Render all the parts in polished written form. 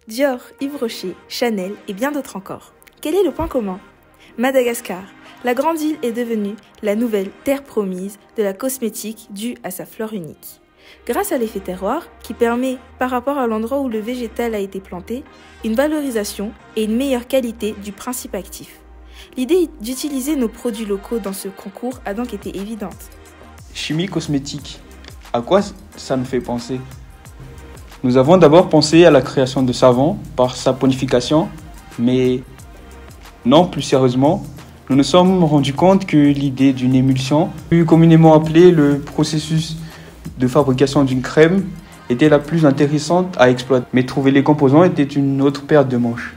Dior, Yves Rocher, Chanel et bien d'autres encore. Quel est le point commun? Madagascar. La grande île est devenue la nouvelle terre promise de la cosmétique due à sa flore unique. Grâce à l'effet terroir, qui permet, par rapport à l'endroit où le végétal a été planté, une valorisation et une meilleure qualité du principe actif. L'idée d'utiliser nos produits locaux dans ce concours a donc été évidente. Chimie cosmétique. À quoi ça nous fait penser? Nous avons d'abord pensé à la création de savon par saponification, mais non, plus sérieusement, nous nous sommes rendus compte que l'idée d'une émulsion, plus communément appelée le processus de fabrication d'une crème, était la plus intéressante à exploiter. Mais trouver les composants était une autre paire de manches.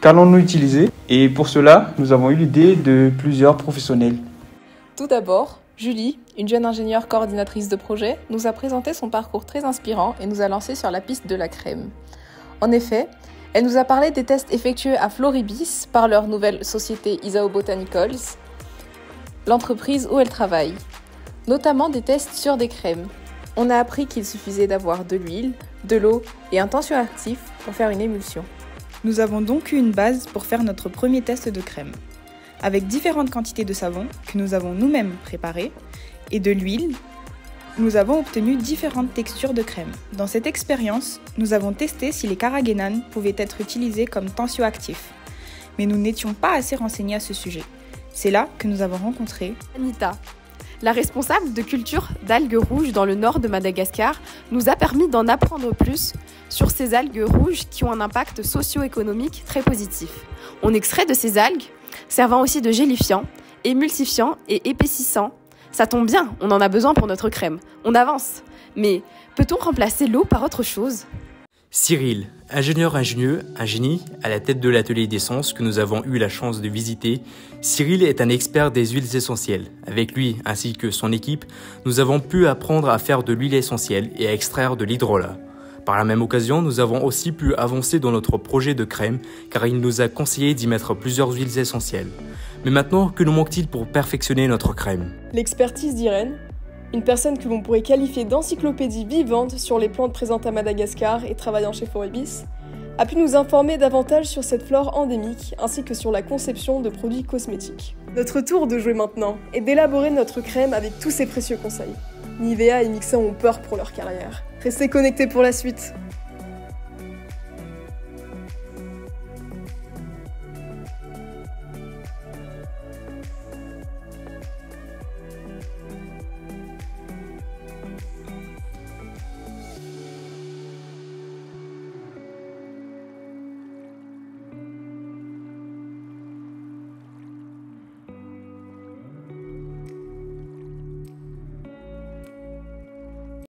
Qu'allons-nous utiliser? Et pour cela, nous avons eu l'idée de plusieurs professionnels. Tout d'abord, Julie, une jeune ingénieure coordinatrice de projet, nous a présenté son parcours très inspirant et nous a lancé sur la piste de la crème. En effet, elle nous a parlé des tests effectués à Floribis par leur nouvelle société Isao Botanicals, l'entreprise où elle travaille, notamment des tests sur des crèmes. On a appris qu'il suffisait d'avoir de l'huile, de l'eau et un tensioactif pour faire une émulsion. Nous avons donc eu une base pour faire notre premier test de crème, avec différentes quantités de savon que nous avons nous-mêmes préparées et de l'huile. Nous avons obtenu différentes textures de crème. Dans cette expérience, nous avons testé si les carragénanes pouvaient être utilisés comme tensioactifs. Mais nous n'étions pas assez renseignés à ce sujet. C'est là que nous avons rencontré Anita, la responsable de culture d'algues rouges dans le nord de Madagascar, nous a permis d'en apprendre plus sur ces algues rouges qui ont un impact socio-économique très positif. On extrait de ces algues, servant aussi de gélifiant, émulsifiant et épaississant. Ça tombe bien, on en a besoin pour notre crème. On avance. Mais peut-on remplacer l'eau par autre chose? Cyril, un génie à la tête de l'atelier d'essence que nous avons eu la chance de visiter. Cyril est un expert des huiles essentielles. Avec lui ainsi que son équipe, nous avons pu apprendre à faire de l'huile essentielle et à extraire de l'hydrolat. Par la même occasion, nous avons aussi pu avancer dans notre projet de crème car il nous a conseillé d'y mettre plusieurs huiles essentielles. Mais maintenant, que nous manque-t-il pour perfectionner notre crème? L'expertise d'Irène, une personne que l'on pourrait qualifier d'encyclopédie vivante sur les plantes présentes à Madagascar et travaillant chez Floribis, a pu nous informer davantage sur cette flore endémique ainsi que sur la conception de produits cosmétiques. Notre tour de jouer maintenant est d'élaborer notre crème avec tous ces précieux conseils. Nivea et Mixa ont peur pour leur carrière. Restez connectés pour la suite.